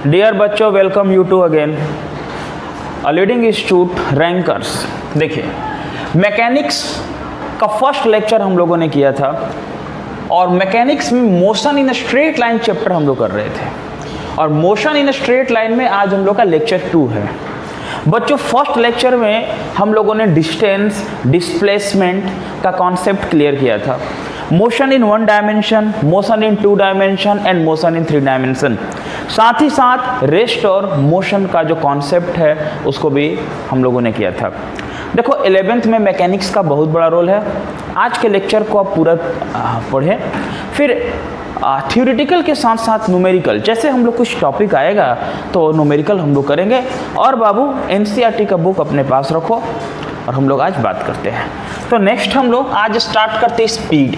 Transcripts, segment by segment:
Dear बच्चों, welcome you to again a leading institute rankers. देखिए, mechanics का first lecture हम लोगों ने किया था और मैकेनिक्स में motion in straight line chapter हम लोग कर रहे थे और मोशन इन स्ट्रेट लाइन में आज हम लोग का लेक्चर 2 है। बच्चों, फर्स्ट लेक्चर में हम लोगों ने डिस्टेंस, डिस्प्लेसमेंट का कॉन्सेप्ट क्लियर किया था। Motion in 1 dimension, motion in 2 dimension and motion in 3 dimension. साथ ही साथ रेस्ट और मोशन का जो कॉन्सेप्ट है उसको भी हम लोगों ने किया था। देखो, 11th में मैकेनिक्स का बहुत बड़ा रोल है। आज के लेक्चर को आप पूरा पढ़ें, फिर थ्योरेटिकल के साथ साथ न्यूमेरिकल, जैसे हम लोग कुछ टॉपिक आएगा तो न्यूमेरिकल हम लोग करेंगे। और बाबू, एनसीईआरटी का बुक अपने पास रखो और हम लोग आज बात करते हैं। तो नेक्स्ट हम लोग आज स्टार्ट करते हैं स्पीड।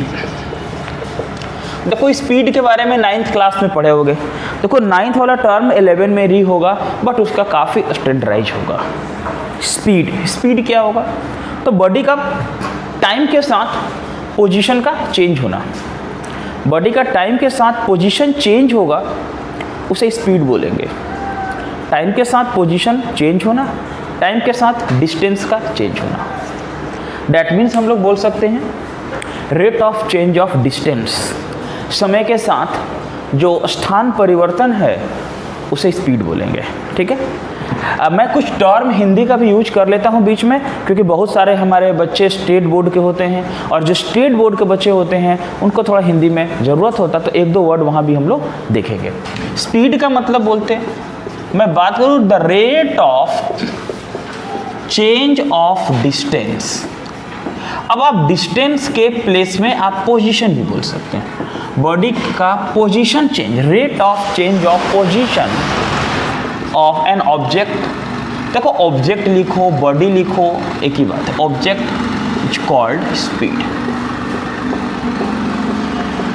देखो, स्पीड के बारे में 9th क्लास में पढ़े होगे। देखो, 9th वाला टर्म 11 में री होगा, बट उसका काफ़ी स्टैंडर्डाइज होगा। स्पीड क्या होगा? तो बॉडी का टाइम के साथ पोजीशन का चेंज होना। बॉडी का टाइम के साथ पोजीशन चेंज होगा, उसे स्पीड बोलेंगे। टाइम के साथ पोजीशन चेंज होना, टाइम के साथ डिस्टेंस का चेंज होना। दैट मीन्स हम लोग बोल सकते हैं rate of change of distance. समय के साथ जो स्थान परिवर्तन है उसे स्पीड बोलेंगे। ठीक है, अब मैं कुछ टर्म हिंदी का भी यूज कर लेता हूं बीच में, क्योंकि बहुत सारे हमारे बच्चे स्टेट बोर्ड के होते हैं और जो स्टेट बोर्ड के बच्चे होते हैं उनको थोड़ा हिंदी में ज़रूरत होता, तो 1-2 वर्ड वहां भी हम लोग देखेंगे। स्पीड का मतलब बोलते हैं, मैं बात करूं the rate of change of distance. अब आप डिस्टेंस के प्लेस में आप पोजीशन भी बोल सकते हैं। बॉडी का position change, rate of change of position of an object. देखो, ऑब्जेक्ट लिखो, बॉडी लिखो, एक ही बात है। Object is called speed.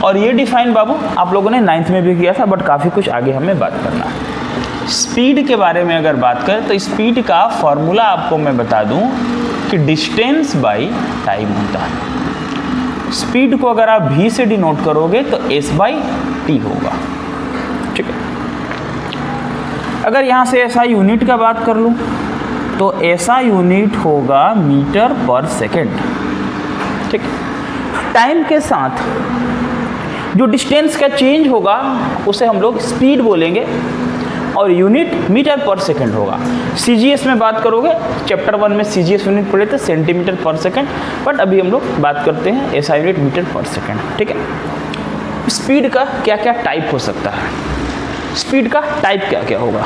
और ये डिफाइन बाबू आप लोगों ने 9th में भी किया था, बट काफ़ी कुछ आगे हमें बात करना है। स्पीड के बारे में अगर बात करें तो स्पीड का फॉर्मूला आपको मैं बता दूं कि डिस्टेंस बाई टाइम होता है। स्पीड को अगर आप v से डिनोट करोगे तो s/t होगा। ठीक है, अगर यहाँ से SI यूनिट का बात कर लूँ तो SI यूनिट होगा मीटर पर सेकेंड। ठीक है, टाइम के साथ जो डिस्टेंस का चेंज होगा उसे हम लोग स्पीड बोलेंगे और यूनिट मीटर पर सेकंड होगा। CGS में बात करोगे, चैप्टर 1 में CGS यूनिट पढ़े थे, सेंटीमीटर पर सेकंड, बट अभी हम लोग बात करते हैं SI यूनिट मीटर पर सेकंड। ठीक है, स्पीड का क्या क्या टाइप हो सकता है, स्पीड का टाइप क्या क्या होगा।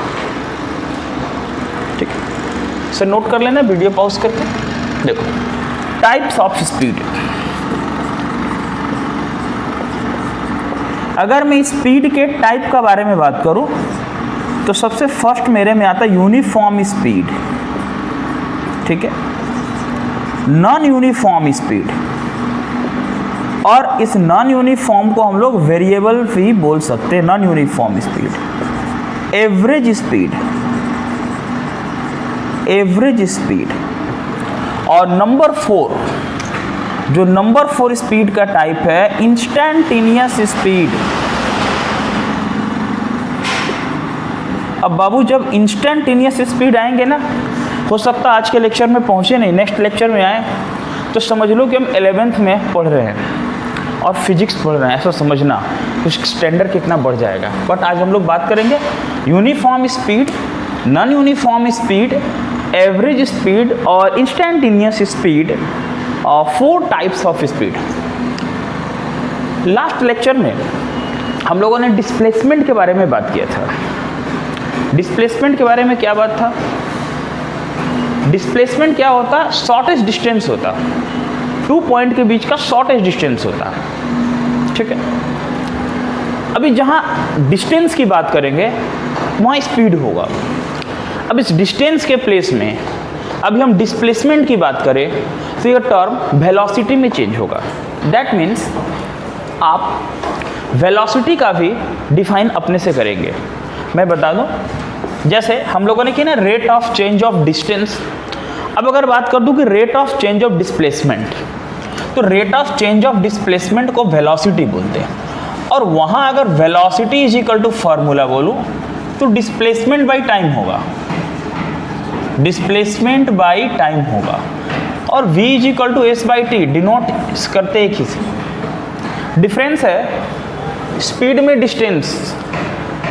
ठीक है, सर नोट कर लेना वीडियो पॉज करके। देखो, टाइप्स ऑफ स्पीड। अगर मैं स्पीड के टाइप का बारे में बात करूं तो सबसे फर्स्ट मेरे में आता है यूनिफॉर्म स्पीड। ठीक है, नॉन यूनिफॉर्म स्पीड, और इस नॉन यूनिफॉर्म को हम लोग वेरिएबल भी बोल सकते हैं। Non uniform speed, average speed, average speed. और नंबर 4, जो नंबर 4 स्पीड का टाइप है इंस्टैंटेनियस स्पीड। अब बाबू, जब इंस्टैंटेनियस स्पीड आएंगे ना, हो सकता है आज के लेक्चर में पहुंचे नहीं, नेक्स्ट लेक्चर में आए, तो समझ लो कि हम 11th में पढ़ रहे हैं और फिजिक्स पढ़ रहे हैं, ऐसा समझना, कुछ स्टैंडर्ड कितना बढ़ जाएगा। बट आज हम लोग बात करेंगे uniform speed, non uniform speed, average speed और instantaneous speed, 4 types of speed. Last lecture में हम लोगों ने डिस्प्लेसमेंट के बारे में बात किया था। डिस्प्लेसमेंट के बारे में क्या बात था? डिस्प्लेसमेंट क्या होता? शॉर्टेस्ट डिस्टेंस होता, 2 पॉइंट के बीच का शॉर्टेस्ट डिस्टेंस होता। ठीक है, अभी जहाँ डिस्टेंस की बात करेंगे वहाँ स्पीड होगा। अब इस डिस्टेंस के प्लेस में अभी हम डिस्प्लेसमेंट की बात करें तो यह टर्म वेलोसिटी में चेंज होगा। दैट मीन्स आप वेलोसिटी का भी डिफाइन अपने से करेंगे। मैं बता दूं, जैसे हम लोगों ने किया ना rate of change of distance. अब अगर बात कर दूं कि rate of change of displacement, तो rate of change of displacement को वेलोसिटी बोलते हैं। और वहाँ अगर velocity is equal to formula बोलूँ तो डिस्प्लेसमेंट बाई टाइम होगा, डिस्प्लेसमेंट बाई टाइम होगा। और v is equal to S by T, denote करते एक ही से। डिफरेंस है स्पीड में डिस्टेंस,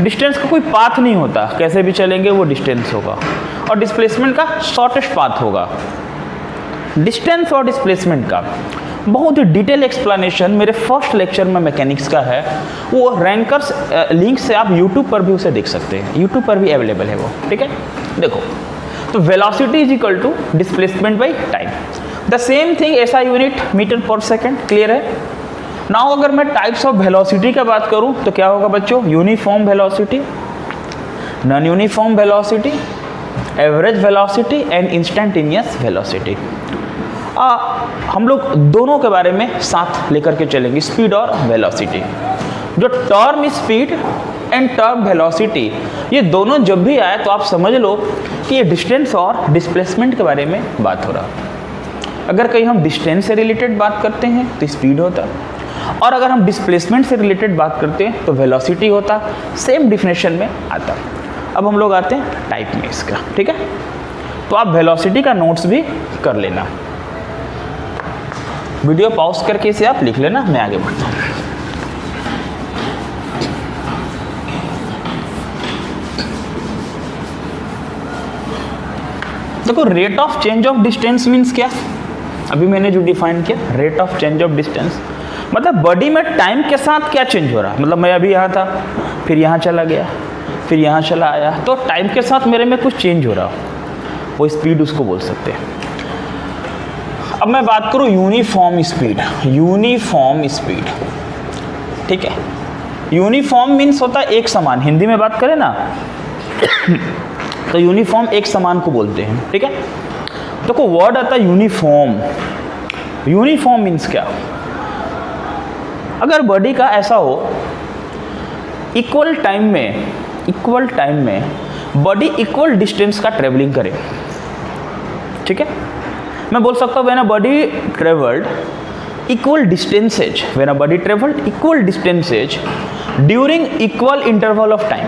डिस्टेंस का कोई पाथ नहीं होता, कैसे भी चलेंगे वो डिस्टेंस होगा, और डिस्प्लेसमेंट का शॉर्टेस्ट पाथ होगा। डिस्टेंस और डिस्प्लेसमेंट का बहुत ही डिटेल एक्सप्लेनेशन मेरे फर्स्ट लेक्चर में मैकेनिक्स का है, वो रैंकर्स लिंक से आप यूट्यूब पर भी उसे देख सकते हैं, यूट्यूब पर भी अवेलेबल है वो, ठीक है। देखो, तो velocity is equal to displacement by time, the same thing SI unit metre per second, clear है। नाउ अगर मैं टाइप्स ऑफ वेलोसिटी का बात करूं तो क्या होगा बच्चों, uniform velocity, non uniform velocity, average velocity and instantaneous velocity. हम लोग दोनों के बारे में साथ लेकर के चलेंगे, स्पीड और वेलोसिटी। जो term speed and term velocity, ये दोनों जब भी आए तो आप समझ लो कि ये डिस्टेंस और डिस्प्लेसमेंट के बारे में बात हो रहा है। अगर कहीं हम डिस्टेंस से रिलेटेड बात करते हैं तो स्पीड होता, और अगर हम डिस्प्लेसमेंट से रिलेटेड बात करते हैं तो वेलोसिटी होता, सेम डिफिनेशन में आता। अब हम लोग आते हैं टाइप में इसका, ठीक है। तो आप वेलोसिटी का नोट्स भी कर लेना, वीडियो पॉज करके इसे आप लिख लेना, मैं आगे बढ़ता हूँ। देखो, rate of change of distance means क्या, अभी मैंने जो डिफाइन किया, rate of change of distance मतलब बॉडी में टाइम के साथ क्या चेंज हो रहा, मतलब मैं अभी यहाँ था, फिर यहाँ चला गया, फिर यहाँ चला आया, तो टाइम के साथ मेरे में कुछ चेंज हो रहा, वो स्पीड उसको बोल सकते हैं। अब मैं बात करूँ यूनिफॉर्म स्पीड, यूनिफॉर्म स्पीड, ठीक है। यूनिफॉर्म मीन्स होता है एक समान, हिंदी में बात करें ना तो यूनिफॉर्म एक समान को बोलते हैं, ठीक है। देखो वर्ड आता है यूनिफॉर्म, यूनिफॉर्म मीन्स क्या, अगर बॉडी का ऐसा हो इक्वल टाइम में बॉडी इक्वल डिस्टेंस का ट्रेवलिंग करे, ठीक है। मैं बोल सकता हूँ when a body travelled equal distances, when a body travelled equal distances during equal interval of time.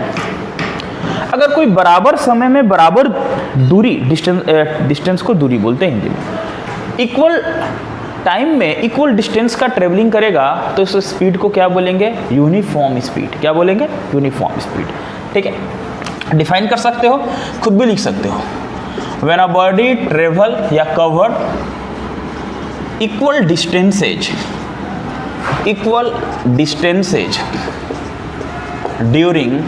अगर कोई बराबर समय में बराबर दूरी, डिस्टेंस को दूरी बोलते हैं हिंदी में, इक्वल टाइम में इक्वल डिस्टेंस का ट्रेवलिंग करेगा तो इस स्पीड को क्या बोलेंगे, यूनिफॉर्म स्पीड। क्या बोलेंगे, यूनिफॉर्म स्पीड, ठीक है। डिफाइन कर सकते हो, खुद भी लिख सकते हो, व्हेन अ बॉडी ट्रेवल या covered equal distances during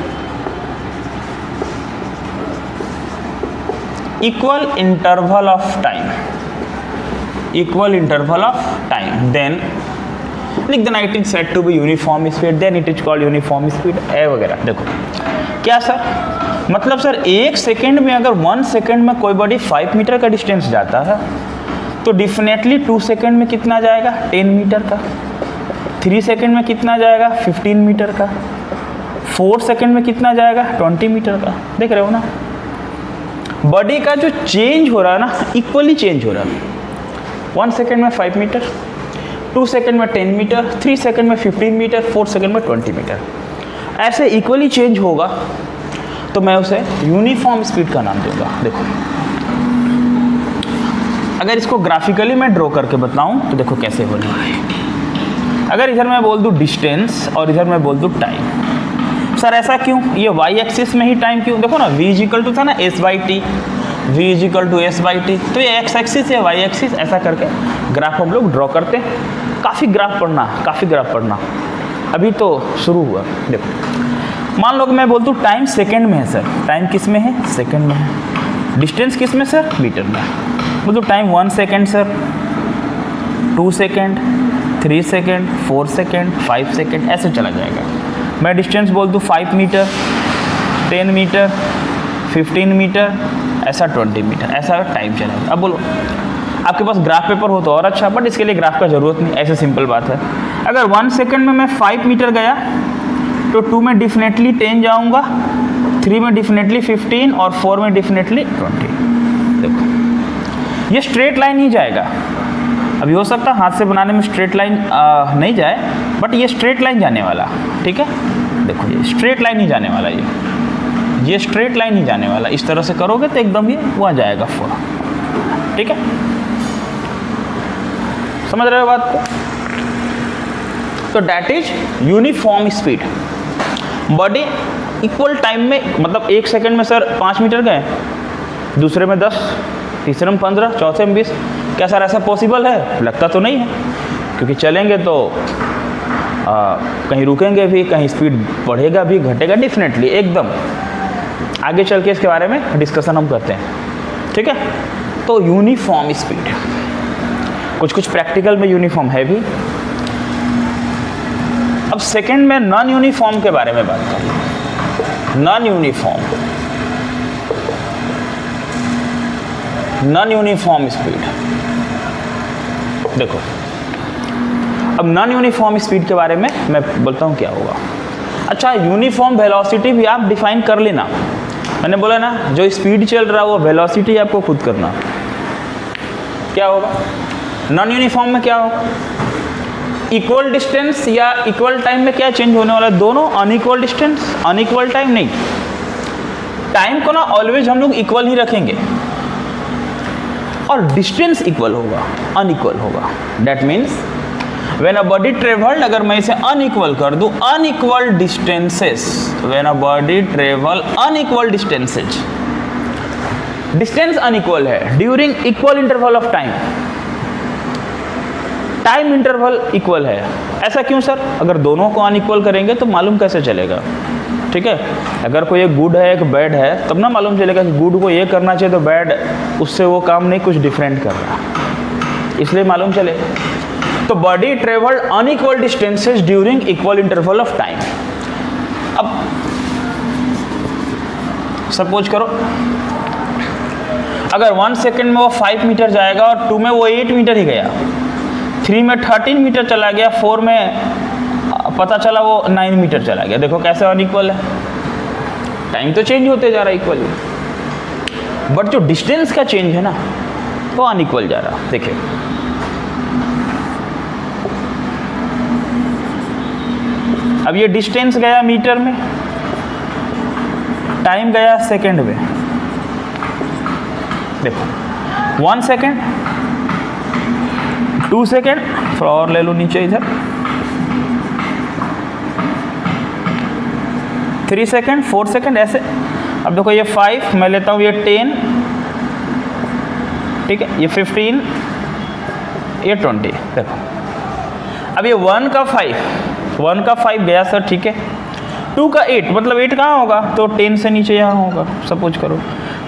equal interval of time, then लिख देना it is said to be uniform speed, then it is called uniform speed वगैरह। देखो क्या सर, मतलब सर एक सेकेंड में अगर 1 सेकेंड में कोई बॉडी 5 मीटर का डिस्टेंस जाता है तो डिफिनेटली 2 सेकेंड में कितना जाएगा, 10 मीटर का, 3 सेकेंड में कितना जाएगा, 15 मीटर का, 4 सेकेंड में कितना जाएगा, 20 मीटर का। देख रहे हो ना, बॉडी का जो चेंज हो रहा है ना, इक्वली चेंज हो रहा है। 1 सेकेंड में 5 मीटर, 2 सेकेंड में 10 मीटर, 3 सेकेंड में 15 मीटर, 4 सेकेंड में 20 मीटर, ऐसे इक्वली चेंज होगा तो मैं उसे यूनिफॉर्म स्पीड का नाम दूंगा। देखो अगर इसको ग्राफिकली मैं ड्रॉ करके बताऊं तो देखो कैसे होने वाला है। अगर इधर मैं बोल दूं डिस्टेंस और इधर मैं बोल दूं टाइम, सर ऐसा क्यों, ये वाई एक्सिस में ही टाइम क्यों, देखो ना v इक्वल टू था ना s by T, v equal to s by T, तो ये x एक्सिस या y एक्सिस, ऐसा करके ग्राफ हम लोग ड्रॉ करते हैं। काफ़ी ग्राफ पढ़ना, अभी तो शुरू हुआ। देखो मान लो कि मैं बोल दूँ टाइम सेकेंड में है सर, टाइम किस में है, सेकेंड में है, डिस्टेंस किस में सर, मीटर में। मतलब time 1 second sir, 2 second, 3 second, 4 second, 5 second, ऐसे चला जाएगा। मैं डिस्टेंस बोल दूँ 5 मीटर, 10 मीटर, 15 मीटर, ऐसा 20 मीटर, ऐसा टाइम चलेगा। अब बोलो आपके पास ग्राफ पेपर हो तो और अच्छा, बट इसके लिए ग्राफ का ज़रूरत नहीं, ऐसे सिंपल बात है। अगर 1 सेकेंड में मैं 5 मीटर गया तो 2 में डिफिनेटली 10 जाऊंगा, 3 में डिफिनेटली 15 और 4 में डिफिनेटली 20। देखो ये स्ट्रेट लाइन ही जाएगा। अभी हो सकता है हाथ से बनाने में स्ट्रेट लाइन नहीं जाए, बट ये स्ट्रेट लाइन जाने वाला, ठीक है। देखो ये स्ट्रेट लाइन ही जाने वाला, ये ये स्ट्रेट लाइन ही जाने वाला, इस तरह से करोगे तो एकदम ये वहाँ जाएगा 4। ठीक है, समझ रहे हो बात को? तो that is uniform speed. Body equal time में, मतलब 1 सेकंड में सर 5 मीटर गए, दूसरे में 10, तीसरे में 15, चौथे में 20। क्या सर ऐसा पॉसिबल है? लगता तो नहीं है, क्योंकि चलेंगे तो कहीं रुकेंगे भी, कहीं स्पीड बढ़ेगा भी घटेगा, डेफिनेटली एकदम। आगे चल के इसके बारे में डिस्कशन हम करते हैं। ठीक है, तो यूनिफॉर्म स्पीड, कुछ प्रैक्टिकल में यूनिफॉर्म है भी। अब सेकंड में नॉन यूनिफॉर्म के बारे में बात करें। नॉन यूनिफॉर्म स्पीड, देखो अब नॉन यूनिफॉर्म स्पीड के बारे में मैं बोलता हूँ क्या होगा। अच्छा, यूनिफॉर्म वेलोसिटी भी आप डिफाइन कर लेना। मैंने बोला ना, जो स्पीड चल रहा है वो वेलोसिटी आपको खुद करना। क्या होगा नॉन यूनिफॉर्म में? क्या होगा? इक्वल डिस्टेंस या इक्वल टाइम में क्या चेंज होने वाला है? दोनों अनइक्वल डिस्टेंस, अनइक्वल टाइम नहीं। टाइम को ना ऑलवेज हम लोग इक्वल ही रखेंगे, और डिस्टेंस इक्वल होगा, अनइक्वल होगा। That means when a body travelled, अगर मैं इसे अनइक्वल कर दूं, unequal distances, when a body travel unequal distances, distance unequal है during equal interval of time, time interval equal है। ऐसा क्यों सर? अगर दोनों को अनइक्वल करेंगे तो मालूम कैसे चलेगा? ठीक है, अगर कोई एक गुड है एक बैड है, तब ना मालूम चलेगा कि गुड को ये करना चाहिए तो बैड उससे वो काम नहीं, कुछ डिफरेंट कर रहा, इसलिए मालूम चले। तो body travelled unequal distances during equal interval of time. अब सपोज करो अगर 1 सेकेंड में वो 5 मीटर जाएगा और 2 में वो 8 मीटर ही गया, 3 में 13 मीटर चला गया, 4 में पता चला वो 9 मीटर चला गया। देखो कैसे अनइक्वल है, टाइम तो चेंज होते जा रहा है इक्वली, बट जो डिस्टेंस का चेंज है ना वो अनइक्वल जा रहा। देखिए अब ये डिस्टेंस गया मीटर में, टाइम गया सेकंड में। देखो 1 सेकेंड, 2 सेकेंड, थोड़ा और ले लो नीचे इधर, 3 सेकेंड, 4 सेकेंड, ऐसे। अब देखो ये 5, मैं लेता हूँ ये 10, ठीक है, ये 15, ये 20। देखो अब ये 1 का 5 गया सर, ठीक है। 2 का 8, मतलब 8 कहाँ होगा? तो 10 से नीचे यहाँ होगा, सपोज करो।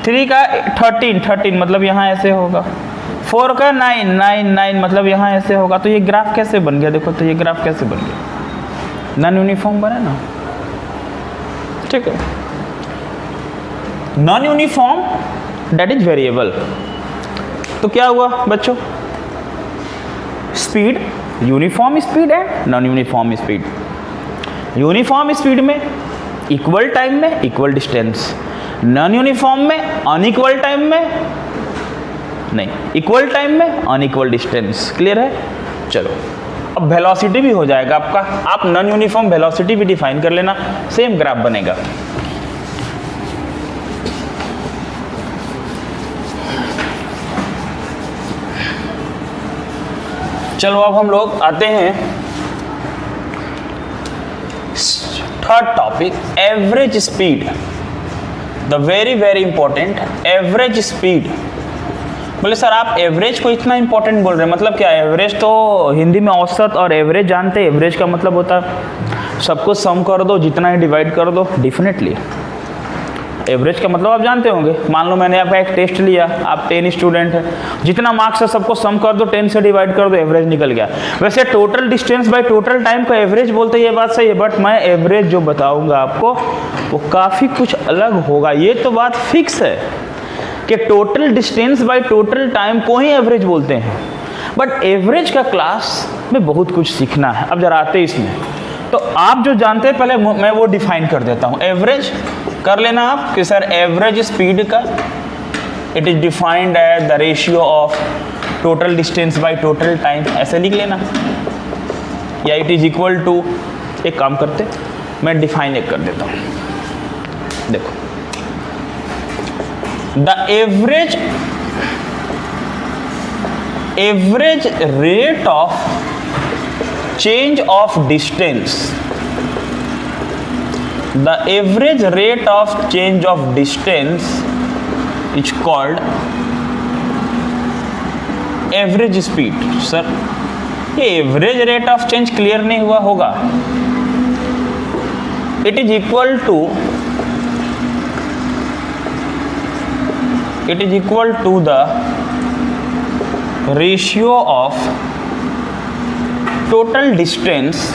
3 का 13, मतलब यहाँ ऐसे होगा। 4 का 9, मतलब यहाँ ऐसे होगा। तो ये ग्राफ कैसे बन गया? देखो तो ये ग्राफ कैसे बन गया? नॉन यूनिफॉर्म बना ना, ठीक है। Non uniform that is variable. तो क्या हुआ बच्चों? स्पीड, यूनिफॉर्म स्पीड है, non uniform speed. Uniform speed में इक्वल टाइम में इक्वल डिस्टेंस, नॉन यूनिफॉर्म में अनइक्वल टाइम में नहीं, इक्वल टाइम में अनइक्वल डिस्टेंस। क्लियर है? चलो अब वेलोसिटी भी हो जाएगा आपका। आप नॉन यूनिफॉर्म वेलोसिटी भी डिफाइन कर लेना, सेम ग्राफ बनेगा। चलो अब हम लोग आते हैं third topic, average speed. The very very important average speed. बोले सर आप एवरेज को इतना इंपॉर्टेंट बोल रहे हैं, मतलब क्या? एवरेज तो हिंदी में औसत और एवरेज जानते हैं। एवरेज का मतलब होता है सबको सम कर दो, जितना ही डिवाइड कर दो। डेफिनेटली एवरेज का मतलब आप जानते होंगे। मान लो मैंने आपका एक टेस्ट लिया, आप 10 स्टूडेंट हैं, जितना मार्क्स है सबको सम कर दो, 10 से डिवाइड कर दो, एवरेज निकल गया। वैसे total distance by total time को एवरेज बोलते हैं, ये बात सही है। बट मैं एवरेज जो बताऊंगा आपको वो काफ़ी कुछ अलग होगा। ये तो बात फिक्स है कि total distance by total time को ही एवरेज बोलते हैं। बट एवरेज का क्लास में बहुत कुछ सीखना है। अब जरा आते इसमें, तो आप जो जानते हैं पहले मैं वो डिफाइन कर देता हूँ। एवरेज कर लेना आप कि सर एवरेज स्पीड का it is defined as the ratio of total distance by total time, ऐसे लिख लेना। या इट इज इक्वल टू, एक काम करते मैं डिफाइन एक कर देता हूँ। देखो the average rate of change of distance, the average rate of change of distance is called average speed. Sir ये average rate of change clear नहीं हुआ होगा। It is equal to the ratio of total distance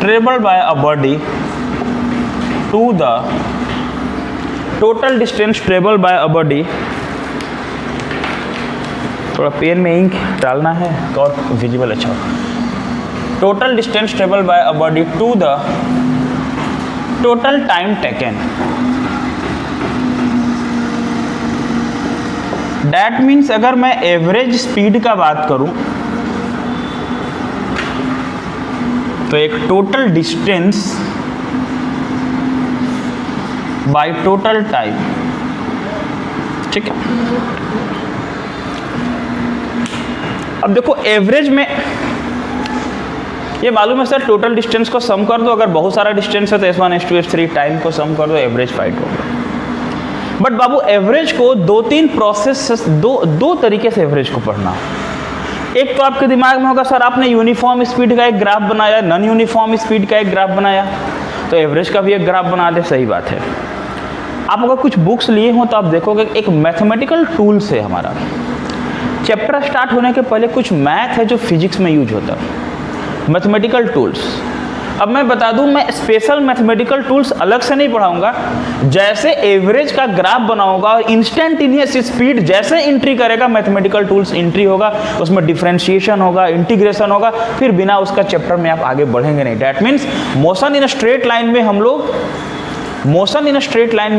traveled by a body to the total distance traveled by a body। थोड़ा pen में ink डालना है और visible अच्छा हो। Total distance travel by a body to the total time taken. That means अगर मैं average speed का बात करूं तो एक total distance by total time, ठीक है। अब देखो एवरेज में ये मालूम है सर, टोटल डिस्टेंस को सम कर दो, अगर बहुत सारा डिस्टेंस है तो S1 S2 S3 टाइम को सम कर दो, एवरेज फाइंड होगा। बट बाबू एवरेज को दो-तीन प्रोसेस, दो तरीके से एवरेज को पढ़ना। एक तो आपके दिमाग में होगा सर आपने यूनिफॉर्म स्पीड का एक ग्राफ बनाया, नॉन यूनिफॉर्म स्पीड का एक ग्राफ बनाया, तो एवरेज का भी एक ग्राफ बना दे। सही बात है। आप अगर कुछ बुक्स लिए हो तो आप देखोगे एक मैथमेटिकल टूल्स है हमारा। चैप्टर स्टार्ट होने के पहले कुछ मैथ है जो फिजिक्स में यूज होता है, मैथमेटिकल टूल्स। अब मैं बता दूं, मैं स्पेशल मैथमेटिकल टूल्स अलग से नहीं पढ़ाऊंगा। जैसे एवरेज का ग्राफ बनाऊंगा और इंस्टेंटेनियस स्पीड जैसे एंट्री करेगा मैथमेटिकल टूल्स एंट्री होगा, उसमें डिफरेंशिएशन होगा, इंटीग्रेशन होगा, फिर बिना उसका चैप्टर में आप आगे बढ़ेंगे नहीं। That means motion in straight line में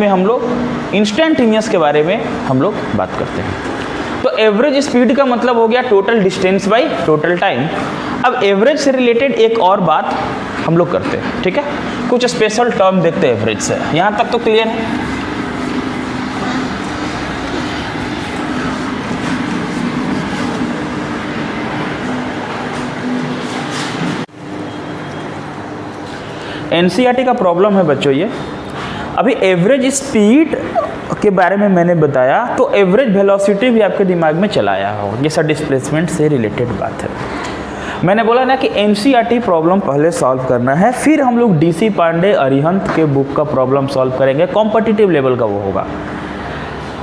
हम लोग इंस्टेंटेनियस के बारे में हम लोग बात करते हैं। तो एवरेज स्पीड का मतलब हो गया total distance by total time. अब एवरेज से रिलेटेड एक और बात हम लोग करते हैं, ठीक है। कुछ स्पेशल टर्म देखते हैं एवरेज से। यहां तक तो क्लियर है। एनसीईआरटी का प्रॉब्लम है बच्चों ये। अभी एवरेज स्पीड के बारे में मैंने बताया, तो एवरेज वेलोसिटी भी आपके दिमाग में चलाया होगा। ये सब डिस्प्लेसमेंट से रिलेटेड बात है। मैंने बोला ना कि एनसीईआरटी प्रॉब्लम पहले सॉल्व करना है, फिर हम लोग डीसी पांडे अरिहंत के बुक का प्रॉब्लम सॉल्व करेंगे। कॉम्पिटिटिव लेवल का वो होगा।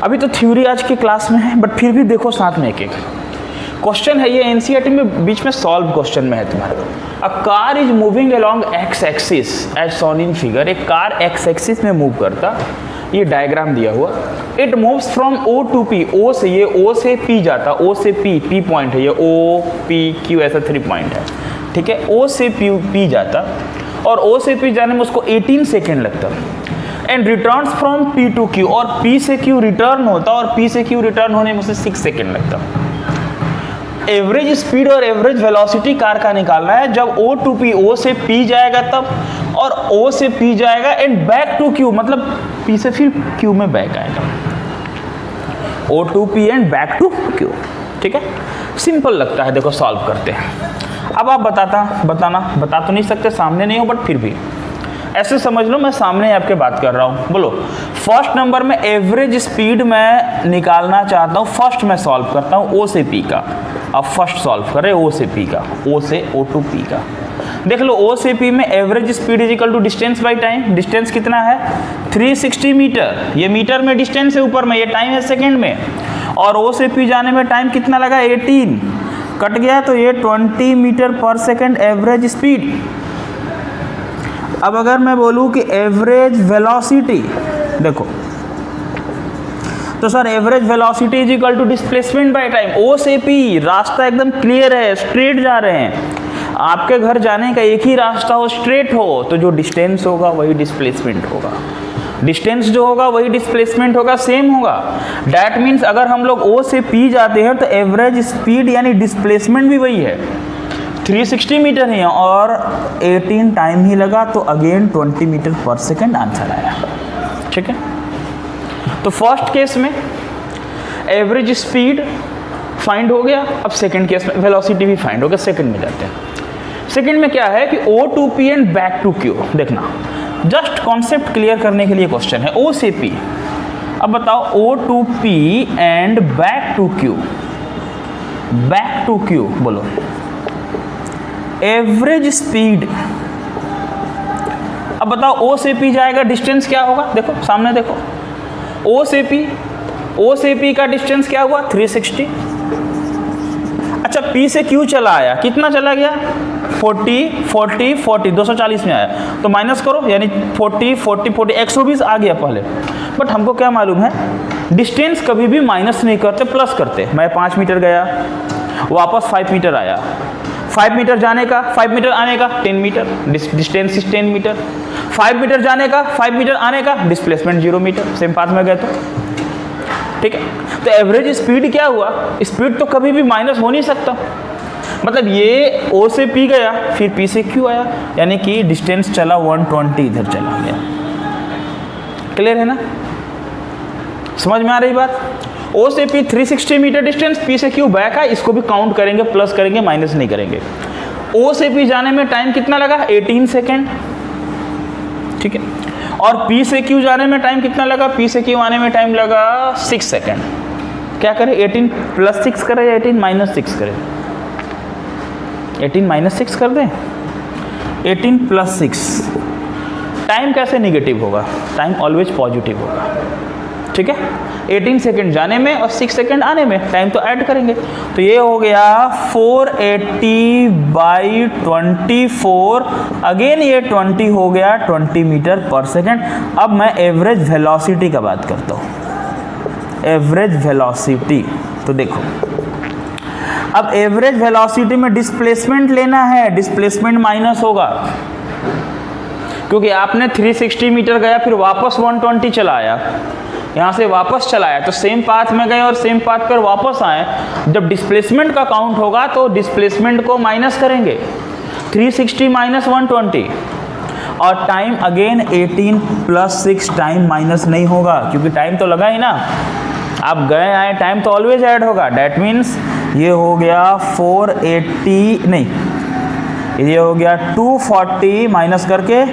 अभी तो थ्योरी आज की क्लास में है, बट फिर भी देखो साथ में एक एक क्वेश्चन है। ये एनसीईआरटी में बीच में सॉल्व क्वेश्चन में है तुम्हारा। A car is moving along X axis as shown in figure. एक कार एक्स एक्सिस में मूव करता, ये डायग्राम दिया हुआ। It moves from O to P. O से ये ओ से पी जाता, ओ से पी, पी पॉइंट है ये, ओ पी क्यू ऐसा 3 पॉइंट है, ठीक है। ओ से पी जाता और ओ से पी जाने में उसको 18 सेकेंड लगता। And returns from P to Q, और पी से क्यू रिटर्न होता और पी से क्यू रिटर्न होने में उसे 6 सेकेंड लगता। एवरेज स्पीड और एवरेज वेलोसिटी कार का निकालना है जब ओ टू पी, ओ से पी जाएगा तब, और ओ से पी जाएगा एंड बैक टू क्यू, मतलब पी से फिर क्यू में बैक आएगा। O to P and back to Q, ठीक है। सिंपल लगता है, देखो सॉल्व करते हैं। अब आप बता तो नहीं सकते, सामने नहीं हो, बट फिर भी ऐसे समझ लो मैं सामने आपके बात कर रहा हूँ। बोलो फर्स्ट नंबर में एवरेज स्पीड मैं निकालना चाहता हूँ। फर्स्ट मैं सॉल्व करता हूँ ओ से पी का। अब फर्स्ट सॉल्व कर रहे ओ से पी का, ओ से ओ टू पी का। देख लो ओ से पी में average speed is equal to distance by time. Distance कितना है 360 मीटर, ये मीटर में डिस्टेंस है, ऊपर में ये टाइम है सेकेंड में। और ओ से पी जाने में टाइम कितना लगा 18, कट गया तो ये 20 metre per second average speed. अब अगर मैं बोलूँ कि एवरेज वेलोसिटी, देखो तो sir average velocity is equal to displacement by time. O से पी रास्ता एकदम क्लियर है, स्ट्रेट जा रहे हैं। आपके घर जाने का एक ही रास्ता हो, स्ट्रेट हो, तो जो डिस्टेंस होगा वही डिस्प्लेसमेंट होगा। डिस्टेंस जो होगा वही डिस्प्लेसमेंट होगा, सेम होगा। दैट मीन्स अगर हम लोग ओ से पी जाते हैं तो एवरेज स्पीड यानी डिस्प्लेसमेंट भी वही है। 360 मीटर ही है और 18 टाइम ही लगा, तो again 20 metre per second answer आया। ठीक है, तो फर्स्ट केस में एवरेज स्पीड फाइंड हो गया। अब सेकंड केस में वेलोसिटी भी फाइंड हो गया। सेकंड में जाते हैं। सेकंड में क्या है कि O2P and back to Q। देखना, जस्ट कॉन्सेप्ट क्लियर करने के लिए क्वेश्चन है। O से P, अब बताओ O2P and back to Q, back to Q बोलो। एवरेज स्पीड, अब बताओ O से P जाएगा, डिस्टेंस क्या होगा? देखो सामने देखो, O से P का डिस्टेंस क्या हुआ? 360। अच्छा, P से Q चला आया, कितना चला गया? 40 240 में आया, तो माइनस करो, यानी 40 120 आ गया पहले। बट हमको क्या मालूम है, डिस्टेंस कभी भी माइनस नहीं करते, प्लस करते। मैं 5 मीटर गया, वापस 5 मीटर आया, 5 मीटर जाने का 5 मीटर आने का 10 metre, distance is 10 metre. 5 metre जाने का 5 मीटर आने का डिस्प्लेसमेंट 0 मीटर, सेम पाथ में गए तो। ठीक है, तो एवरेज स्पीड क्या हुआ? स्पीड तो कभी भी माइनस हो नहीं सकता। मतलब ये O से P गया, फिर P से Q आया, यानी कि डिस्टेंस चला 120, इधर चला गया। क्लियर है ना? समझ में आ रही बात? O से P 360 मीटर डिस्टेंस, P से Q बैक है, इसको भी काउंट करेंगे, प्लस करेंगे, माइनस नहीं करेंगे। O से P जाने में टाइम कितना लगा? 18 सेकेंड। ठीक है, और P से Q जाने में टाइम कितना लगा? P से Q आने में टाइम लगा 6 सेकेंड। क्या करें, 18 प्लस 6 करें या 18 माइनस 6 करें? 18 माइनस 6 कर दें, 18 प्लस 6। टाइम कैसे निगेटिव होगा? टाइम ऑलवेज पॉजिटिव होगा। ठीक है, 18 सेकेंड जाने में और 6 सेकेंड आने में, टाइम तो ऐड करेंगे। तो ये हो गया 480/24, अगेन ये 20 हो गया 20 मीटर पर सेकेंड। अब मैं एवरेज वेलोसिटी का बात करता हूँ। एवरेज वेलोसिटी, तो देखो, अब एवरेज वेलोसिटी में डिस्प्लेसमेंट लेना है, डिस्प्लेसमेंट माइनस होगा, क्योंकि आपने 360 मीटर गया, फिर वापस 120 चला आया, यहाँ से वापस चला आया, तो सेम पाथ में गए और सेम पाथ पर वापस आए। जब डिस्प्लेसमेंट का काउंट होगा तो डिस्प्लेसमेंट को माइनस करेंगे, 360 माइनस 120, और time again 18 plus 6, time minus नहीं होगा, क्योंकि टाइम तो लगा ही ना, आप गए आए, टाइम तो ऑलवेज ऐड होगा। डैट मीन्स ये हो गया 480, नहीं, ये हो गया 240 माइनस करके,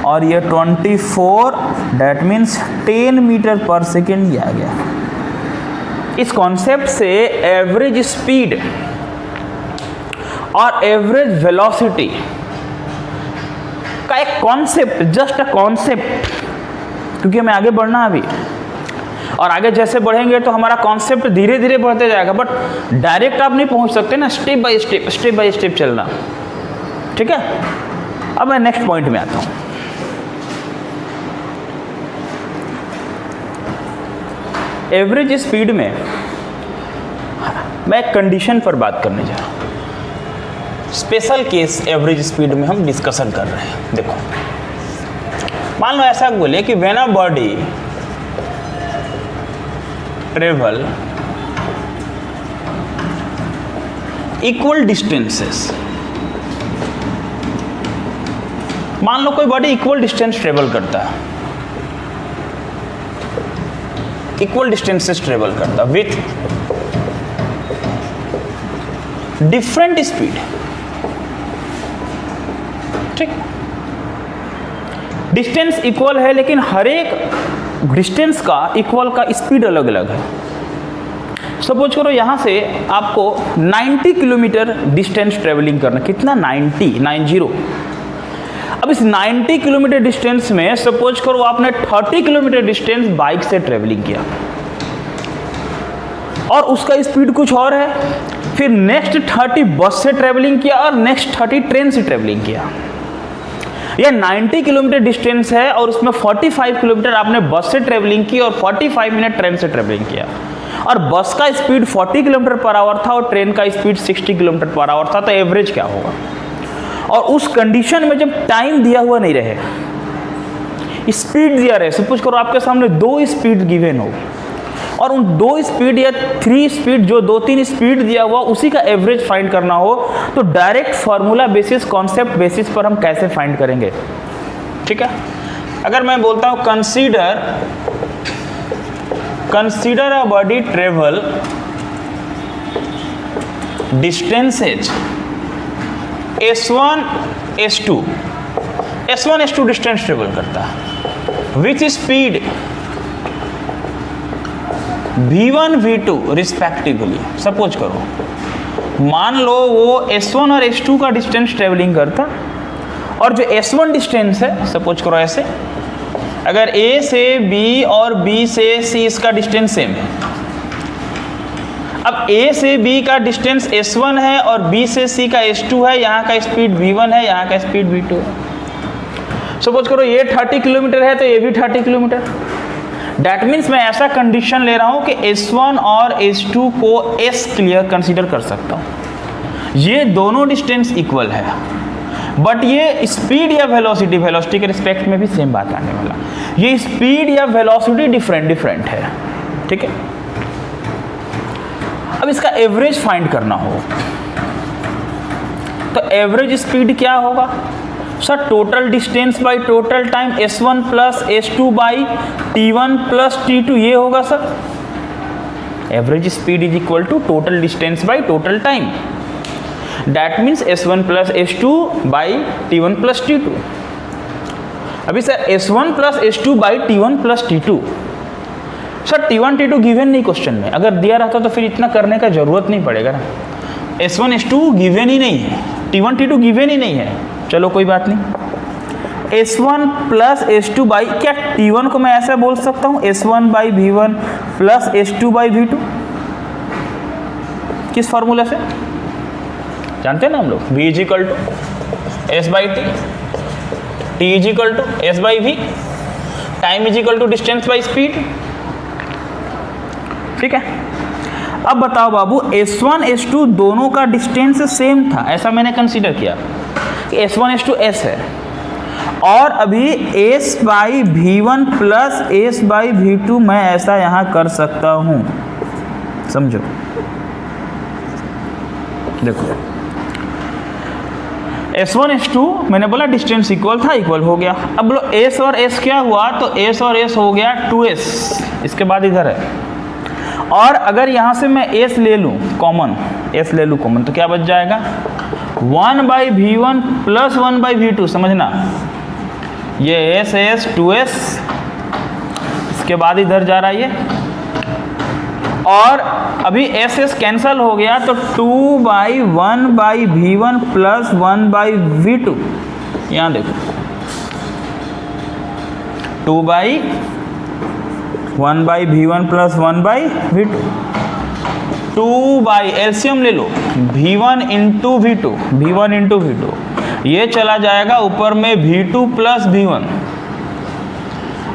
और ये 24, that means 10 metre per second ये आ गया। इस कॉन्सेप्ट से एवरेज स्पीड और एवरेज वेलोसिटी का एक कॉन्सेप्ट, जस्ट अ कॉन्सेप्ट, क्योंकि हमें आगे बढ़ना है अभी, और आगे जैसे बढ़ेंगे तो हमारा कॉन्सेप्ट धीरे धीरे बढ़ते जाएगा, बट डायरेक्ट आप नहीं पहुंच सकते ना, स्टेप बाय स्टेप चलना। ठीक है, अब मैं नेक्स्ट पॉइंट में आता हूं। एवरेज स्पीड में मैं एक कंडीशन पर बात करने जा रहा हूं। स्पेशल केस एवरेज स्पीड में हम डिस्कशन कर रहे हैं। देखो, मान लो ऐसा बोले कि when a body travel equal distances, मान लो कोई बॉडी इक्वल डिस्टेंस ट्रेवल करता है, इक्वल डिस्टेंसेस ट्रेवल करता विथ डिफरेंट स्पीड। ठीक, डिस्टेंस इक्वल है, लेकिन हर एक डिस्टेंस का इक्वल का स्पीड अलग अलग है। सपोज करो यहां से आपको 90 किलोमीटर डिस्टेंस ट्रेवलिंग करना, कितना? 90। अब इस 90 किलोमीटर डिस्टेंस में सपोज करो आपने 30 किलोमीटर डिस्टेंस बाइक से ट्रेवलिंग किया, और उसका स्पीड कुछ और है। फिर नेक्स्ट 30 बस से ट्रेवलिंग किया, और नेक्स्ट 30 ट्रेन से ट्रेवलिंग किया। यह 90 किलोमीटर डिस्टेंस है, और उसमें 45 किलोमीटर आपने बस से ट्रेवलिंग की और 45 मिनट ट्रेन से ट्रेवलिंग किया, और बस का स्पीड 40 किलोमीटर पर आवर था और ट्रेन का स्पीड 60 किलोमीटर पर आवर था। तो एवरेज क्या होगा? और उस कंडीशन में जब टाइम दिया हुआ नहीं रहे, स्पीड दिया रहे, सपोज करो आपके सामने 2 स्पीड गिवन हो, और उन 2 स्पीड या 3 स्पीड जो 2-3 स्पीड दिया हुआ उसी का एवरेज फाइंड करना हो तो direct formula basis, concept basis पर हम कैसे फाइंड करेंगे? ठीक है, अगर मैं बोलता हूं consider a body travel distances S1 S2 distance travel करता है with speed V1 V2 respectively. Suppose करो, मान लो वो S1 और S2 का डिस्टेंस ट्रेवलिंग करता और जो S1 डिस्टेंस है, सपोज करो ऐसे, अगर A से B और B से C इसका डिस्टेंस सेम है। अब A से B का डिस्टेंस S1 है और B से C का S2 है, यहाँ का स्पीड V1 है, यहाँ का स्पीड V2 है। सपोज करो ये 30 किलोमीटर है तो ये भी 30 किलोमीटर। डैट मीन्स मैं ऐसा कंडीशन ले रहा हूँ कि S1 और S2 को S क्लियर कंसीडर कर सकता हूँ। ये दोनों डिस्टेंस इक्वल है, बट ये स्पीड या वेलोसिटी के रिस्पेक्ट में भी सेम बात आने वाला, ये स्पीड या वेलोसिटी डिफरेंट है। ठीक है, अब इसका एवरेज फाइंड करना हो तो एवरेज स्पीड क्या होगा? Sir total distance by total time S1 plus S2 by T1 plus T2, ये होगा sir. Average speed is equal to total distance by total time, that means S1 plus S2 by T1 plus T2। अभी sir S1 plus S2 by T1 plus T2, sir T1 T2 given नहीं question में, अगर दिया रहता तो फिर इतना करने का जरूरत नहीं पड़ेगा ना। S1 S2 गिवन ही नहीं है, T1 T2 गिवन ही नहीं है, चलो कोई बात नहीं। S1 प्लस S2 बाई, क्या T1 को मैं ऐसा बोल सकता हूँ S1 by V1 plus S2 by V2? किस फॉर्मूला से जानते हैं ना हम लोग? V is equal to S by T, T is equal to S by V, time is equal to distance by speed. ठीक है, अब बताओ बाबू, S1 S2 दोनों का डिस्टेंस सेम था, ऐसा मैंने कंसीडर किया कि S1 S2 S है, और अभी S by V1 plus S by V2 मैं ऐसा यहां कर सकता हूं। समझो, देखो S1 S2 मैंने बोला डिस्टेंस इक्वल था, इक्वल हो गया। अब बोलो S और S क्या हुआ, तो S और S हो गया 2S, इसके बाद इधर है। और अगर यहां से मैं S ले लूं कॉमन, S ले लूं कॉमन, तो क्या बच जाएगा? 1 by V1 plus 1 by V2, समझना, ये S 2S, इसके बाद इधर जा रहा है ये, और अभी S कैंसल हो गया तो 2 by 1 by V1 plus 1 by V2, यहां देखो 2 by 1 by V1 plus 1 by V2, 2 by LCM ले लो V1 into V2, V1 into V2, ये चला जाएगा ऊपर में V2 प्लस V1।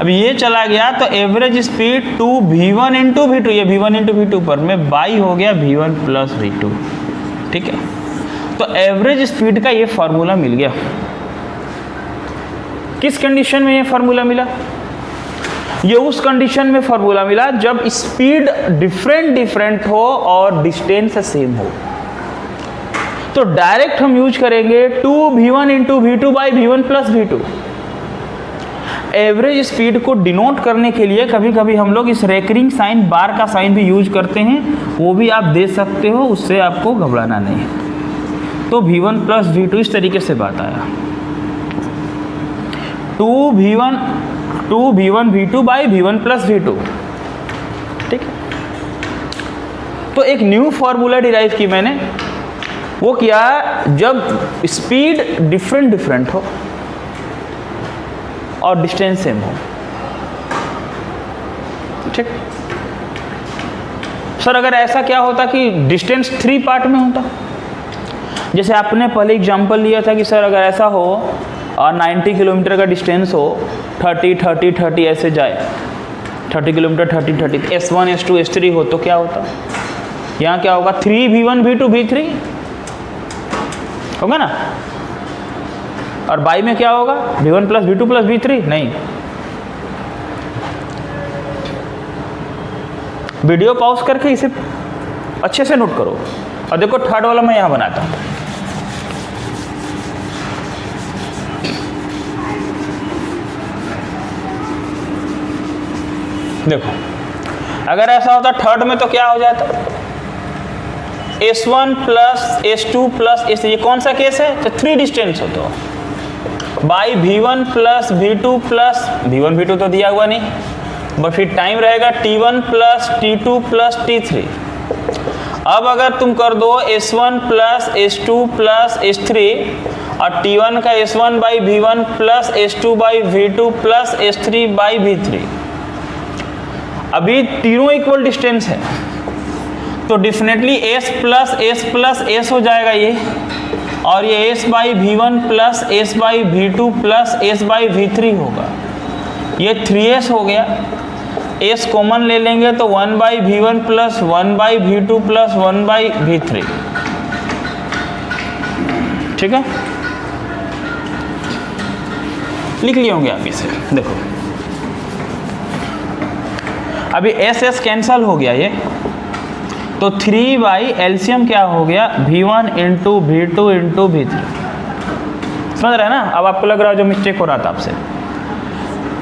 अब ये चला गया तो average speed 2 V1 into V2, ये V1 इंटू V2 पर में बाई हो गया V1 प्लस V2। ठीक है, तो एवरेज स्पीड का ये फार्मूला मिल गया। किस कंडीशन में ये फार्मूला मिला? ये उस कंडीशन में फार्मूला मिला जब स्पीड डिफरेंट हो और डिस्टेंस सेम हो। तो डायरेक्ट हम यूज करेंगे 2V1 into V2 by V1 plus V2। Average speed को डिनोट करने के लिए कभी कभी हम लोग इस रेकरिंग साइन, बार का साइन भी यूज करते हैं, वो भी आप दे सकते हो, उससे आपको घबराना नहीं है। तो V1 प्लस V2 इस तरीके से बात आया, 2V1 V2 by V1 plus V2। ठीक है, तो एक न्यू फॉर्मूला डिराइव की मैंने, वो क्या, जब स्पीड डिफरेंट हो और डिस्टेंस सेम हो। ठीक, सर अगर ऐसा क्या होता कि डिस्टेंस 3 पार्ट में होता, जैसे आपने पहले एग्जांपल लिया था कि सर अगर ऐसा हो और 90 किलोमीटर का डिस्टेंस हो, 30 ऐसे जाए, 30 किलोमीटर 30, S1 S2 S3 हो तो क्या होता? यहाँ क्या होगा? 3V1 V2 V3 होगा ना, और बाई में क्या होगा? V1 plus V2 plus V3 नहीं। वीडियो पॉज करके इसे अच्छे से नोट करो। और देखो थर्ड वाला मैं यहाँ बनाता हूँ। देखो अगर ऐसा होता थर्ड में तो क्या हो जाता, S1 plus S2 plus S3, ये कौन सा केस है, तो 3 डिस्टेंस हो तो by V1 plus V2 plus V1 V2 तो दिया हुआ नहीं, बट फिर टाइम रहेगा T1 plus T2 plus T3। अब अगर तुम कर दो S1 plus S2 plus S3 और T1 का S1 by V1 plus S2 by V2 plus S3 by V3, अभी तीनों इक्वल डिस्टेंस है तो डेफिनेटली S प्लस S हो जाएगा ये, और ये S by V1 plus S by V2 plus S by V3 होगा। ये 3S हो गया, S कॉमन ले लेंगे तो 1 by V1 plus 1 by V2 plus 1 by V3, ठीक है, लिख लिए होंगे आप इसे। देखो अभी S कैंसल हो गया ये, तो 3 बाई एलसीएम क्या हो गया, V1 into V2 into V3। समझ रहे हैं ना? अब आपको लग रहा है जो मिस्टेक हो रहा था आपसे।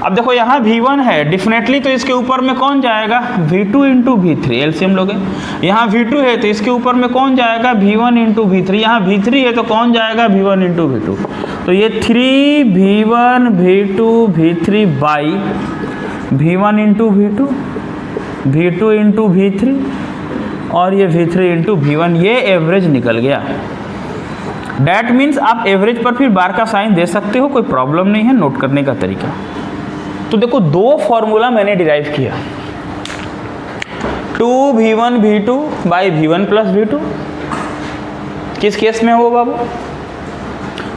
अब देखो यहाँ V1 है डेफिनेटली, तो इसके ऊपर में कौन जाएगा, V2 इंटू V3, एलसीएम लोगे। यहाँ V2 है तो इसके ऊपर में कौन जाएगा, V1 इंटू V3। यहाँ V3 है तो कौन जाएगा, V1 इंटू V2। तो ये 3 V1 V2 V3 by V1 into V2 V2 into V3 और ये V3 इंटू V1, ये एवरेज निकल गया। डैट मीन्स आप एवरेज पर फिर बार का साइन दे सकते हो, कोई प्रॉब्लम नहीं है नोट करने का तरीका। तो देखो दो फॉर्मूला मैंने डिराइव किया, 2V1 V2 by V1 plus V2। किस केस में हो बाबू,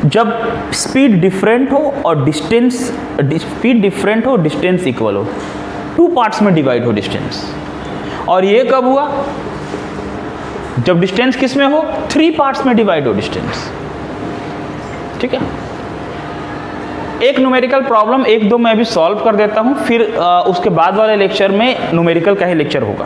जब स्पीड डिफरेंट हो और डिस्टेंस, स्पीड डिफरेंट हो डिस्टेंस इक्वल हो, 2 पार्ट्स में डिवाइड हो डिस्टेंस। और ये कब हुआ, जब डिस्टेंस किस में हो, 3 पार्ट्स में डिवाइड हो डिस्टेंस, ठीक है। एक न्यूमेरिकल प्रॉब्लम 1-2 मैं अभी सॉल्व कर देता हूं, फिर उसके बाद वाले लेक्चर में न्यूमेरिकल का ही लेक्चर होगा।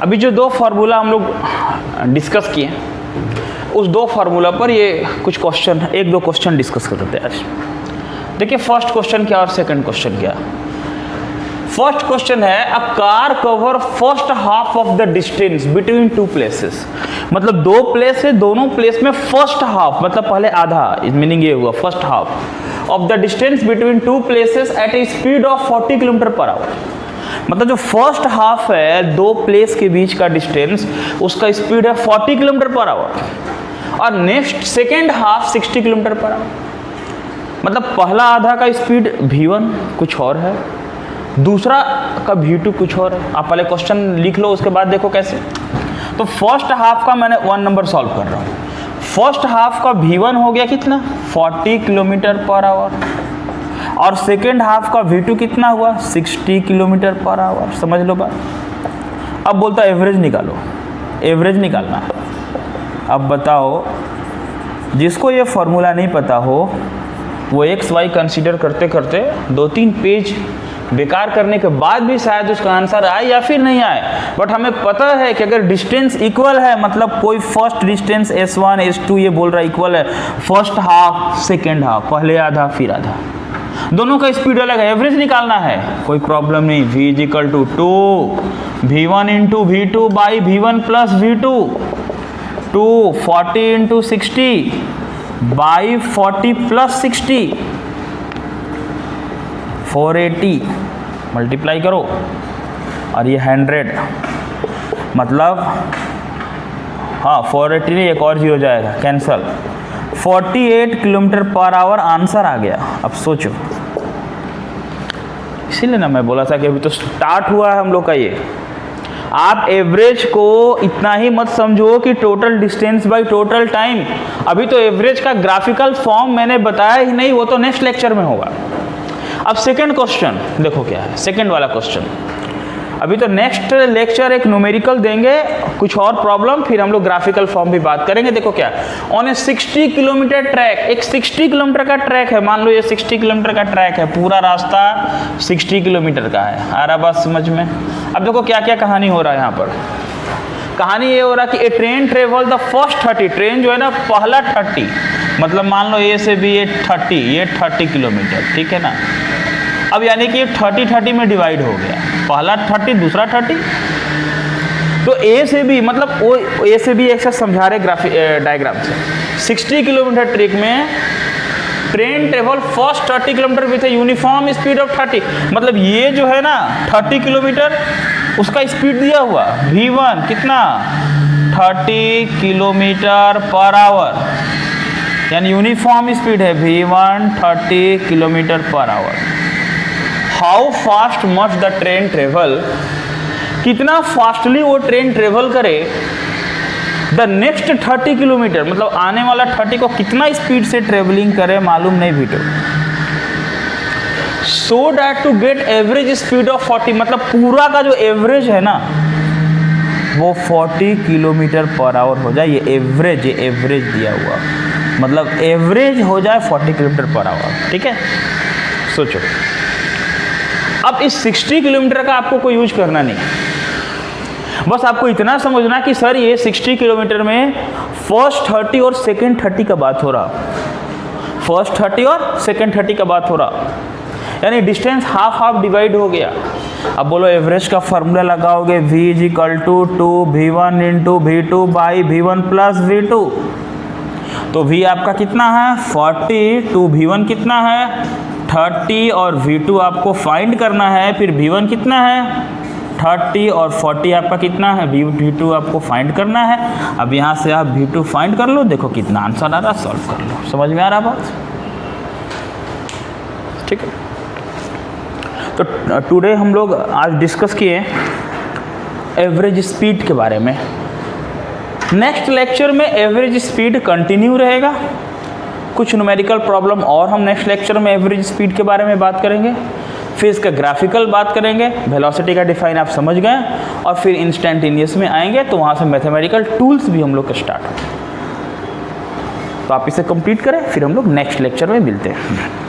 अभी जो 2 फार्मूला हम लोग डिस्कस किए, उस 2 फार्मूला पर ये कुछ क्वेश्चन, 1-2 क्वेश्चन डिस्कस कर लेते हैं आज। देखिए फर्स्ट क्वेश्चन क्या और सेकंड क्वेश्चन क्या। फर्स्ट क्वेश्चन है, a car cover first half of the distance between 2 places. मतलब 2 प्लेस है, दोनों प्लेस में फर्स्ट हाफ, मतलब पहले आधा, मीनिंग ये हुआ first half of the distance between 2 places at A speed of 40 kilometre per our. मतलब जो फर्स्ट हाफ है 2 प्लेस के बीच का डिस्टेंस, उसका स्पीड है 40 किलोमीटर पर आवर, और next second half 60 kilometre per our. मतलब पहला आधा का स्पीड V1 कुछ और है, दूसरा का V2 कुछ और है। आप पहले क्वेश्चन लिख लो, उसके बाद देखो कैसे। तो फर्स्ट हाफ का मैंने 1 नंबर सॉल्व कर रहा हूँ। फर्स्ट हाफ का V1 हो गया कितना, 40 किलोमीटर पर आवर, और सेकेंड हाफ का V2 कितना हुआ, 60 किलोमीटर पर आवर। समझ लो बात। अब बोलता एवरेज निकालो, एवरेज निकालना। अब बताओ, जिसको ये फॉर्मूला नहीं पता हो वो एक्स वाई कंसीडर करते करते 2-3 पेज बेकार करने के बाद भी शायद उसका आंसर आए या फिर नहीं आए। बट हमें पता है कि अगर डिस्टेंस इक्वल है, मतलब कोई फर्स्ट डिस्टेंस S1 S2 ये बोल रहा है इक्वल है, फर्स्ट हाफ सेकेंड हाफ, पहले आधा फिर आधा, दोनों का स्पीड अलग है, एवरेज निकालना है, कोई प्रॉब्लम नहीं। V equal to 2 V1 into V2 by V1 plus V2, 2 40 into 60 by 40 plus 60, 480 multiply करो, और ये 100, मतलब हाँ 480 नहीं, एक और 0 जाएगा cancel, 48 kilometre per hour answer आ गया। अब सोचो, इसीलिए ना मैं बोला था कि अभी तो स्टार्ट हुआ है हम लोग का ये। आप एवरेज को इतना ही मत समझो कि total distance by total time. अभी तो एवरेज का ग्राफिकल फॉर्म मैंने बताया ही नहीं, वो तो नेक्स्ट लेक्चर में होगा। अब सेकंड क्वेश्चन देखो क्या है, सेकंड वाला क्वेश्चन। अभी तो नेक्स्ट लेक्चर एक न्यूमेरिकल देंगे, कुछ और प्रॉब्लम, फिर हम लोग ग्राफिकल फॉर्म भी बात करेंगे। देखो क्या, ऑन ए 60 किलोमीटर ट्रैक, एक 60 किलोमीटर का ट्रैक है, मान लो ये 60 किलोमीटर का ट्रैक है, पूरा रास्ता 60 किलोमीटर का है। आ रहा बात समझ में? अब देखो क्या क्या कहानी हो रहा है यहाँ पर। कहानी ये हो रहा है कि a train travel the first 30, train जो है ना पहला 30, मतलब मान लो ए से भी ये 30 किलोमीटर, ठीक है ना। अब यानी कि 30 में डिवाइड हो गया, पहला 30 दूसरा 30, तो ए से भी मतलब वो ए से भी एक साथ समझा रहे ग्राफिक डायग्राम से। 60 किलोमीटर ट्रैक में train travel first 30 kilometre with uniform speed of 30, मतलब ये जो है ना 30 किलोमीटर उसका स्पीड दिया हुआ v1 कितना 30 किलोमीटर पर आवर, यानी यूनिफॉर्म स्पीड है v1 30 kilometre per our. How fast must the train travel, कितना फास्टली वो ट्रेन ट्रेवल करे द नेक्स्ट 30 किलोमीटर, मतलब आने वाला 30 को कितना स्पीड से ट्रेवलिंग करे मालूम नहीं भी। तो so that to get average speed of 40, मतलब पूरा का जो एवरेज है ना वो 40 किलोमीटर पर आवर हो जाए। ये एवरेज दिया हुआ, मतलब एवरेज हो जाए 40 किलोमीटर पर आवर, ठीक है। सोचो अब इस 60 किलोमीटर का आपको कोई यूज करना नहीं, बस आपको इतना समझना कि सर ये 60 किलोमीटर में फर्स्ट 30 और सेकेंड 30 का बात हो रहा, फर्स्ट 30 और सेकेंड 30 का बात हो रहा, यानी डिस्टेंस हाफ डिवाइड हो गया। अब बोलो एवरेज का फॉर्मूला लगाओगे v = 2v1 × v2 by v1 plus v2, तो v आपका कितना है 40, 2v1 कितना है 30 और v2 आपको फाइंड करना है, फिर v1 कितना है 30 और 40 आपका कितना है v2 आपको फाइंड करना है। अब यहाँ से आप v2 फाइंड कर लो, देखो कितना आंसर आ रहा, सॉल्व कर लो। समझ में आ रहा बात? ठीक है। तो टुडे हम लोग आज डिस्कस किए एवरेज स्पीड के बारे में। नेक्स्ट लेक्चर में एवरेज स्पीड कंटिन्यू रहेगा, कुछ न्यूमेरिकल प्रॉब्लम और हम नेक्स्ट लेक्चर में एवरेज स्पीड के बारे में बात करेंगे, फिर इसका ग्राफिकल बात करेंगे, वेलोसिटी का डिफाइन आप समझ गए, और फिर इंस्टेंटेनियस में आएंगे तो वहाँ से मैथमेटिकल टूल्स भी हम लोग का स्टार्ट होंगे। तो आप इसे कंप्लीट करें, फिर हम लोग नेक्स्ट लेक्चर में मिलते हैं।